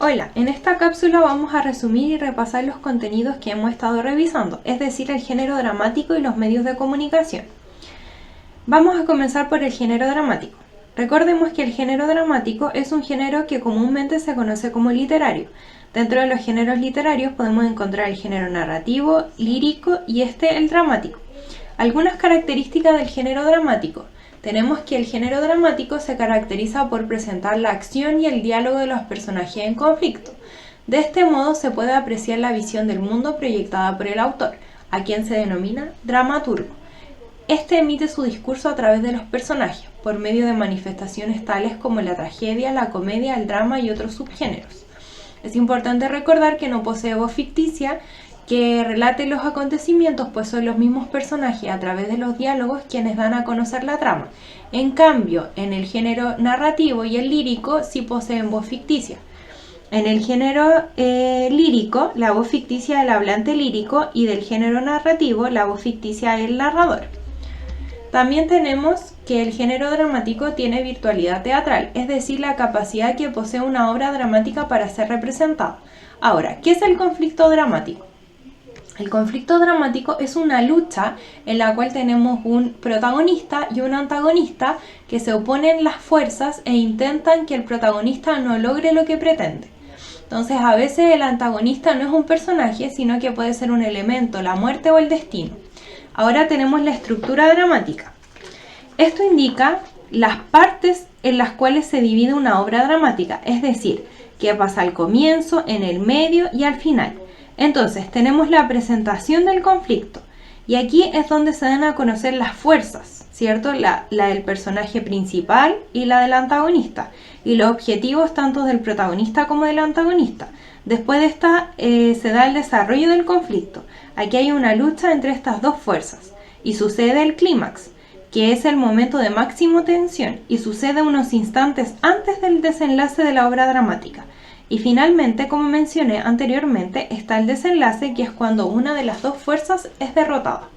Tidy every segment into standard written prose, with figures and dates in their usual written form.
Hola, en esta cápsula vamos a resumir y repasar los contenidos que hemos estado revisando, es decir, el género dramático y los medios de comunicación. Vamos a comenzar por el género dramático. Recordemos que el género dramático es un género que comúnmente se conoce como literario. Dentro de los géneros literarios podemos encontrar el género narrativo, lírico y el dramático. Algunas características del género dramático. Tenemos que el género dramático se caracteriza por presentar la acción y el diálogo de los personajes en conflicto. De este modo se puede apreciar la visión del mundo proyectada por el autor, a quien se denomina dramaturgo. Este emite su discurso a través de los personajes, por medio de manifestaciones tales como la tragedia, la comedia, el drama y otros subgéneros. Es importante recordar que no posee voz ficticia que relate los acontecimientos, pues son los mismos personajes a través de los diálogos quienes dan a conocer la trama. En cambio, en el género narrativo y el lírico sí poseen voz ficticia. En el género lírico, la voz ficticia del hablante lírico, y del género narrativo, la voz ficticia del narrador. También tenemos que el género dramático tiene virtualidad teatral, es decir, la capacidad que posee una obra dramática para ser representada. Ahora, ¿qué es el conflicto dramático? El conflicto dramático es una lucha en la cual tenemos un protagonista y un antagonista que se oponen las fuerzas e intentan que el protagonista no logre lo que pretende. Entonces, a veces el antagonista no es un personaje, sino que puede ser un elemento, la muerte o el destino. Ahora tenemos la estructura dramática. Esto indica las partes en las cuales se divide una obra dramática, es decir, qué pasa al comienzo, en el medio y al final. Entonces, tenemos la presentación del conflicto, y aquí es donde se dan a conocer las fuerzas, ¿cierto? La del personaje principal y la del antagonista, y los objetivos tanto del protagonista como del antagonista. Después de esta se da el desarrollo del conflicto. Aquí hay una lucha entre estas dos fuerzas, y sucede el clímax, que es el momento de máxima tensión, y sucede unos instantes antes del desenlace de la obra dramática. Y finalmente, como mencioné anteriormente, está el desenlace, que es cuando una de las dos fuerzas es derrotada.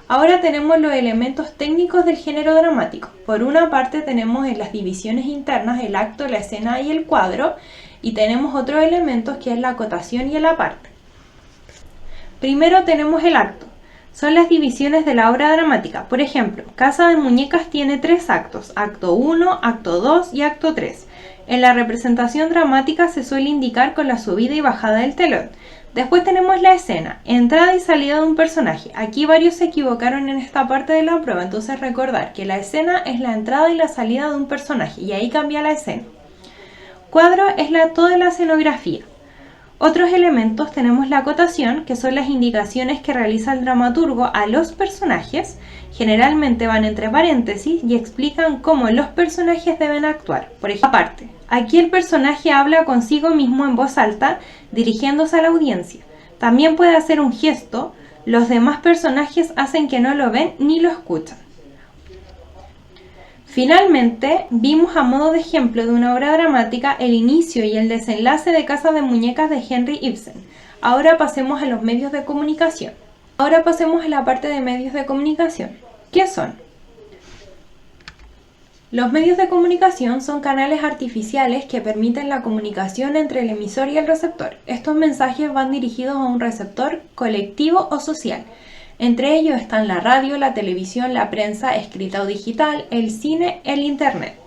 Ahora tenemos los elementos técnicos del género dramático. Por una parte tenemos en las divisiones internas el acto, la escena y el cuadro, y tenemos otros elementos que es la acotación y el aparte. Primero tenemos el acto. Son las divisiones de la obra dramática. Por ejemplo, Casa de Muñecas tiene 3 actos, acto 1, acto 2 y acto 3. En la representación dramática se suele indicar con la subida y bajada del telón. Después tenemos la escena, entrada y salida de un personaje. Aquí varios se equivocaron en esta parte de la prueba, entonces recordar que la escena es la entrada y la salida de un personaje, y ahí cambia la escena. Cuadro es toda la escenografía. Otros elementos tenemos la acotación, que son las indicaciones que realiza el dramaturgo a los personajes. Generalmente van entre paréntesis y explican cómo los personajes deben actuar. Por ejemplo, aparte, aquí el personaje habla consigo mismo en voz alta, dirigiéndose a la audiencia. También puede hacer un gesto, los demás personajes hacen que no lo ven ni lo escuchan. Finalmente, vimos a modo de ejemplo de una obra dramática el inicio y el desenlace de Casa de Muñecas de Henrik Ibsen. Ahora pasemos a los medios de comunicación. Ahora pasemos a la parte de medios de comunicación. ¿Qué son? Los medios de comunicación son canales artificiales que permiten la comunicación entre el emisor y el receptor. Estos mensajes van dirigidos a un receptor colectivo o social. Entre ellos están la radio, la televisión, la prensa escrita o digital, el cine, el internet.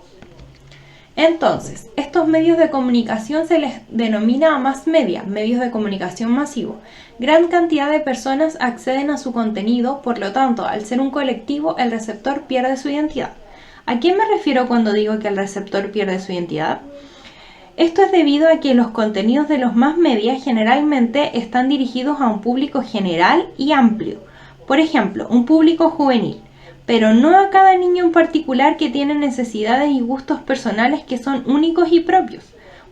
Entonces, estos medios de comunicación se les denomina mass media, medios de comunicación masivos. Gran cantidad de personas acceden a su contenido, por lo tanto, al ser un colectivo, el receptor pierde su identidad. ¿A qué me refiero cuando digo que el receptor pierde su identidad? Esto es debido a que los contenidos de los mass media generalmente están dirigidos a un público general y amplio. Por ejemplo, un público juvenil, pero no a cada niño en particular que tiene necesidades y gustos personales que son únicos y propios,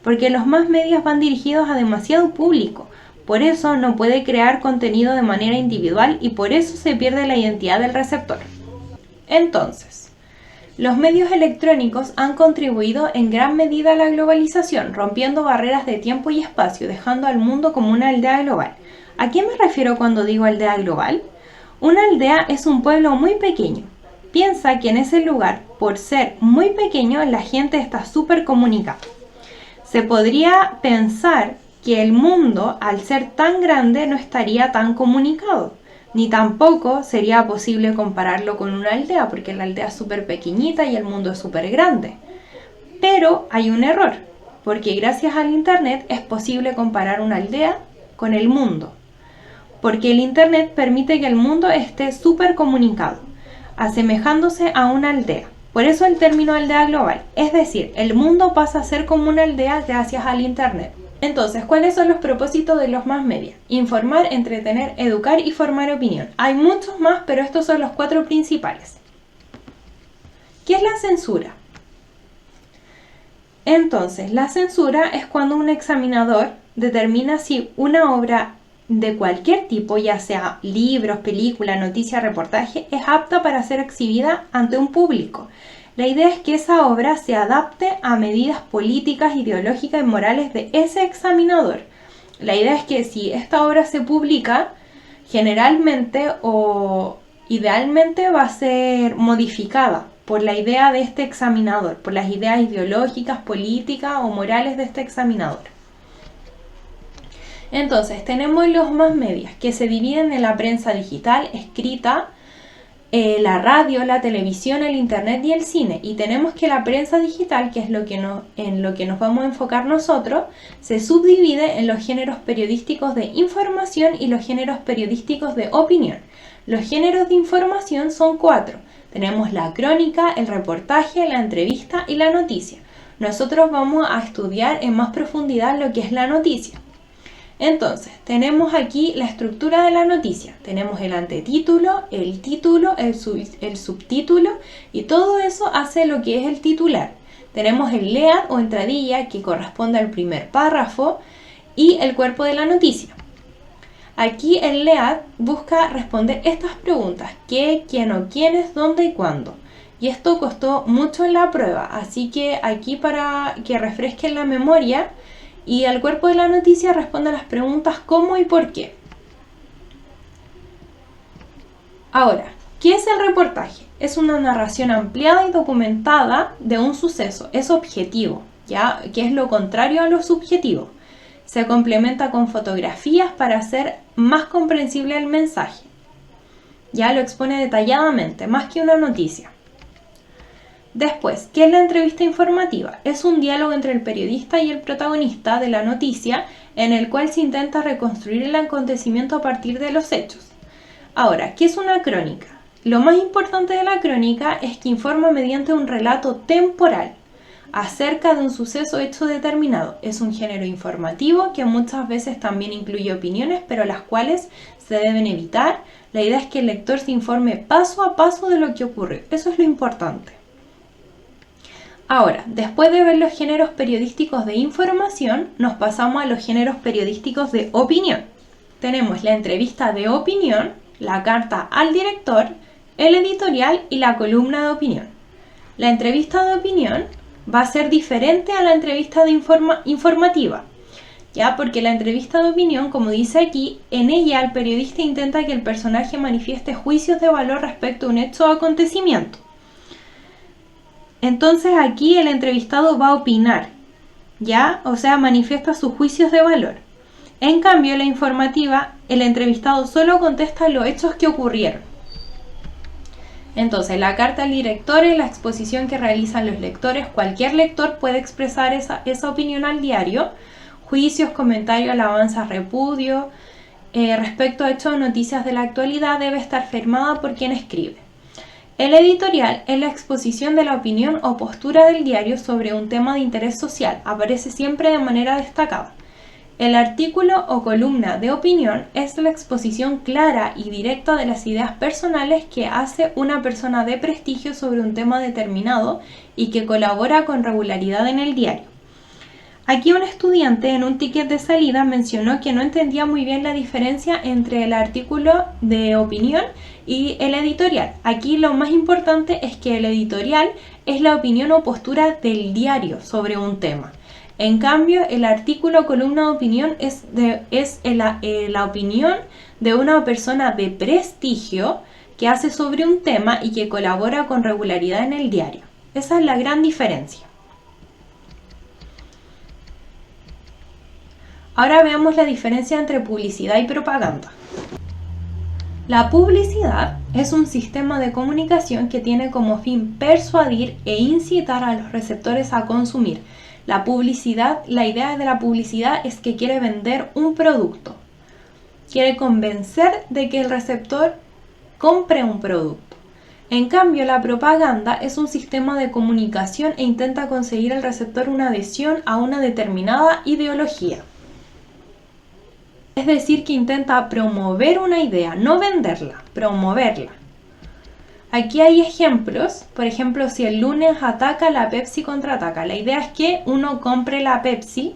porque los mass medios van dirigidos a demasiado público. Por eso no puede crear contenido de manera individual y por eso se pierde la identidad del receptor. Entonces, los medios electrónicos han contribuido en gran medida a la globalización, rompiendo barreras de tiempo y espacio, dejando al mundo como una aldea global. ¿A qué me refiero cuando digo aldea global? Una aldea es un pueblo muy pequeño. Piensa que en ese lugar, por ser muy pequeño, la gente está súper comunicada. Se podría pensar que el mundo, al ser tan grande, no estaría tan comunicado, ni tampoco sería posible compararlo con una aldea, porque la aldea es súper pequeñita y el mundo es súper grande. Pero hay un error, porque gracias al Internet es posible comparar una aldea con el mundo, porque el Internet permite que el mundo esté súper comunicado, asemejándose a una aldea. Por eso el término aldea global, es decir, el mundo pasa a ser como una aldea gracias al Internet. Entonces, ¿cuáles son los propósitos de los más media? Informar, entretener, educar y formar opinión. Hay muchos más, pero estos son los 4 principales. ¿Qué es la censura? Entonces, la censura es cuando un examinador determina si una obra de cualquier tipo, ya sea libros, película, noticia, reportaje, es apta para ser exhibida ante un público. La idea es que esa obra se adapte a medidas políticas, ideológicas y morales de ese examinador. La idea es que si esta obra se publica, generalmente o idealmente va a ser modificada por la idea de este examinador, por las ideas ideológicas, políticas o morales de este examinador. Entonces, tenemos los más medias que se dividen en la prensa digital, escrita, la radio, la televisión, el internet y el cine. Y tenemos que la prensa digital, que es en lo que nos vamos a enfocar nosotros, se subdivide en los géneros periodísticos de información y los géneros periodísticos de opinión. Los géneros de información son 4. Tenemos la crónica, el reportaje, la entrevista y la noticia. Nosotros vamos a estudiar en más profundidad lo que es la noticia. Entonces, tenemos aquí la estructura de la noticia. Tenemos el antetítulo, el título, el subtítulo y todo eso hace lo que es el titular. Tenemos el lead o entradilla que corresponde al primer párrafo y el cuerpo de la noticia. Aquí el lead busca responder estas preguntas: qué, quién o quiénes, dónde y cuándo. Y esto costó mucho en la prueba, así que aquí para que refresquen la memoria. Y al cuerpo de la noticia responde a las preguntas cómo y por qué. Ahora, ¿qué es el reportaje? Es una narración ampliada y documentada de un suceso. Es objetivo, ¿ya? Que es lo contrario a lo subjetivo. Se complementa con fotografías para hacer más comprensible el mensaje. Ya lo expone detalladamente, más que una noticia. Después, ¿qué es la entrevista informativa? Es un diálogo entre el periodista y el protagonista de la noticia en el cual se intenta reconstruir el acontecimiento a partir de los hechos. Ahora, ¿qué es una crónica? Lo más importante de la crónica es que informa mediante un relato temporal acerca de un suceso hecho determinado. Es un género informativo que muchas veces también incluye opiniones, pero las cuales se deben evitar. La idea es que el lector se informe paso a paso de lo que ocurre. Eso es lo importante. Ahora, después de ver los géneros periodísticos de información, nos pasamos a los géneros periodísticos de opinión. Tenemos la entrevista de opinión, la carta al director, el editorial y la columna de opinión. La entrevista de opinión va a ser diferente a la entrevista de informativa, ¿ya? Porque la entrevista de opinión, como dice aquí, en ella el periodista intenta que el personaje manifieste juicios de valor respecto a un hecho o acontecimiento. Entonces aquí el entrevistado va a opinar, ¿ya? O sea, manifiesta sus juicios de valor. En cambio, en la informativa, el entrevistado solo contesta los hechos que ocurrieron. Entonces, la carta al director es la exposición que realizan los lectores. Cualquier lector puede expresar esa opinión al diario. Juicios, comentarios, alabanzas, repudio. Respecto a hechos o noticias de la actualidad, debe estar firmada por quien escribe. El editorial es la exposición de la opinión o postura del diario sobre un tema de interés social. Aparece siempre de manera destacada. El artículo o columna de opinión es la exposición clara y directa de las ideas personales que hace una persona de prestigio sobre un tema determinado y que colabora con regularidad en el diario. Aquí un estudiante en un ticket de salida mencionó que no entendía muy bien la diferencia entre el artículo de opinión y el editorial. Aquí lo más importante es que el editorial es la opinión o postura del diario sobre un tema. En cambio, el artículo o columna de opinión es la opinión de una persona de prestigio que hace sobre un tema y que colabora con regularidad en el diario. Esa es la gran diferencia. Ahora veamos la diferencia entre publicidad y propaganda. La publicidad es un sistema de comunicación que tiene como fin persuadir e incitar a los receptores a consumir. La idea de la publicidad es que quiere vender un producto. Quiere convencer de que el receptor compre un producto. En cambio, la propaganda es un sistema de comunicación e intenta conseguir al receptor una adhesión a una determinada ideología. Es decir, que intenta promover una idea, no venderla, promoverla. Aquí hay ejemplos, por ejemplo, si el lunes ataca, la Pepsi contraataca. La idea es que uno compre la Pepsi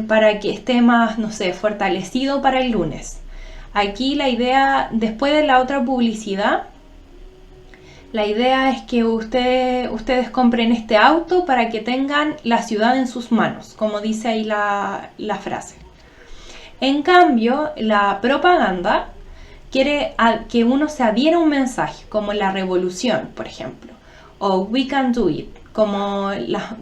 para que esté más, no sé, fortalecido para el lunes. Aquí la idea, después de la otra publicidad, la idea es que ustedes compren este auto para que tengan la ciudad en sus manos, como dice ahí la frase. En cambio, la propaganda quiere que uno se adhiera a un mensaje, como la revolución, por ejemplo, o we can do it, como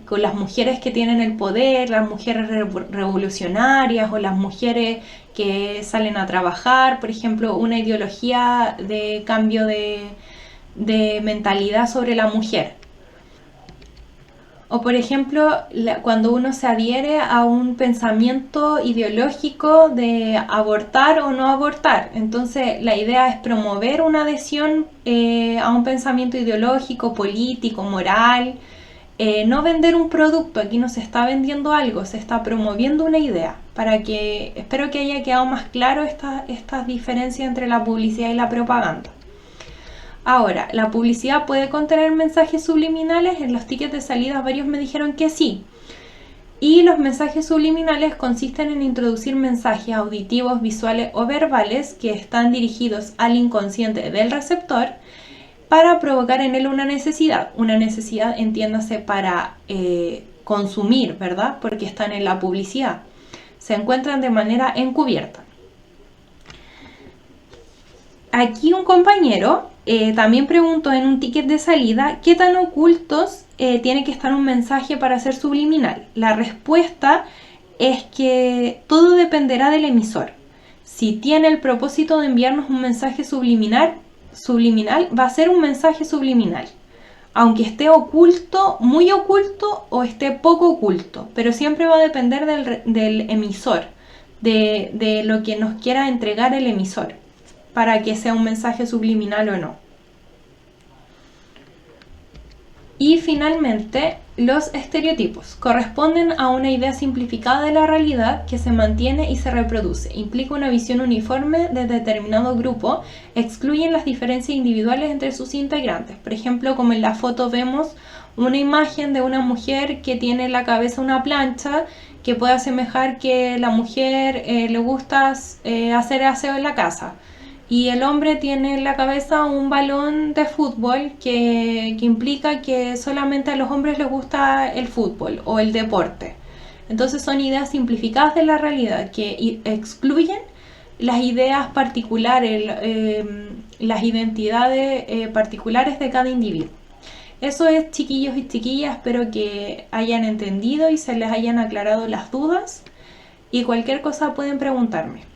con las mujeres que tienen el poder, las mujeres revolucionarias o las mujeres que salen a trabajar, por ejemplo, una ideología de cambio de mentalidad sobre la mujer. O por ejemplo, cuando uno se adhiere a un pensamiento ideológico de abortar o no abortar. Entonces la idea es promover una adhesión a un pensamiento ideológico, político, moral. No vender un producto, aquí no se está vendiendo algo, se está promoviendo una idea. Espero que haya quedado más claro esta diferencia entre la publicidad y la propaganda. Ahora, ¿la publicidad puede contener mensajes subliminales? En los tickets de salida varios me dijeron que sí. Y los mensajes subliminales consisten en introducir mensajes auditivos, visuales o verbales que están dirigidos al inconsciente del receptor para provocar en él una necesidad. Una necesidad, entiéndase, para consumir, ¿verdad? Porque están en la publicidad. Se encuentran de manera encubierta. Aquí un compañero también preguntó en un ticket de salida qué tan ocultos tiene que estar un mensaje para ser subliminal. La respuesta es que todo dependerá del emisor. Si tiene el propósito de enviarnos un mensaje subliminal va a ser un mensaje subliminal. Aunque esté oculto, muy oculto o esté poco oculto. Pero siempre va a depender del emisor, de lo que nos quiera entregar el emisor, para que sea un mensaje subliminal o no. Y finalmente, los estereotipos corresponden a una idea simplificada de la realidad que se mantiene y se reproduce. Implica una visión uniforme de determinado grupo, excluyen las diferencias individuales entre sus integrantes. Por ejemplo, como en la foto vemos una imagen de una mujer que tiene en la cabeza una plancha que puede asemejar que la mujer le gusta hacer aseo en la casa. Y el hombre tiene en la cabeza un balón de fútbol que implica que solamente a los hombres les gusta el fútbol o el deporte. Entonces son ideas simplificadas de la realidad que excluyen las ideas particulares, las identidades particulares de cada individuo. Eso es, chiquillos y chiquillas, espero que hayan entendido y se les hayan aclarado las dudas. Y cualquier cosa pueden preguntarme.